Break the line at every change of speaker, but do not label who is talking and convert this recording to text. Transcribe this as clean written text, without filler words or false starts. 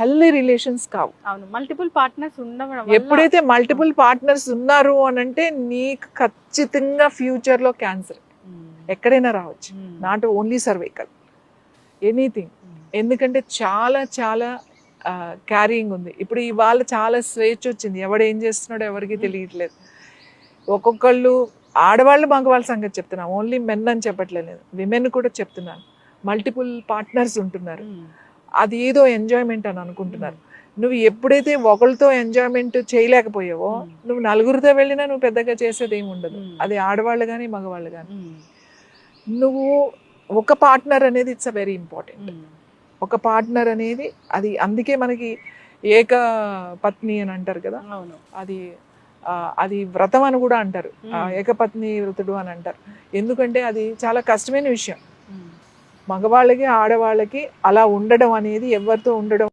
Healthy relations కావు.
అవును, multiple partners ఉండడం
ఎప్పుడైతే మల్టిపుల్ పార్ట్నర్స్ ఉన్నారు అని అంటే నీకు ఖచ్చితంగా ఫ్యూచర్లో క్యాన్సర్ ఎక్కడైనా రావచ్చు, నాట్ ఓన్లీ సర్వైకల్, ఎనీథింగ్. ఎందుకంటే చాలా చాలా క్యారింగ్ ఉంది. ఇప్పుడు ఇవాళ చాలా స్వేచ్ఛ వచ్చింది, ఎవడు ఏం చేస్తున్నాడో ఎవరికి తెలియట్లేదు. ఒక్కొక్కళ్ళు ఆడవాళ్ళు మగవాళ్ళ సంగతి చెప్తున్నాను, ఓన్లీ మెన్ అని చెప్పట్లేదు, విమెన్ కూడా చెప్తున్నాను. మల్టిపుల్ పార్ట్నర్స్ ఉంటున్నారు, అది ఏదో ఎంజాయ్మెంట్ అని అనుకుంటున్నారు. నువ్వు ఎప్పుడైతే ఒకరితో ఎంజాయ్మెంట్ చేయలేకపోయావో నువ్వు నలుగురితో వెళ్ళినా నువ్వు పెద్దగా చేసేది ఏమి ఉండదు, అది ఆడవాళ్ళు కానీ మగవాళ్ళు కానీ. నువ్వు ఒక పార్ట్నర్ అనేది ఇట్స్ అ వెరీ ఇంపార్టెంట్. ఒక పార్ట్నర్ అనేది అది అందుకే మనకి ఏక పత్ని అని అంటారు కదా, అది అది వ్రతం అని కూడా అంటారు, ఏకపత్ని వ్రతుడు అని అంటారు. ఎందుకంటే అది చాలా కష్టమైన విషయం. మగవాళ్ళకి ఆడవాళ్ళకి అలా ఉండడం అనేది, ఎవరితో ఉండడం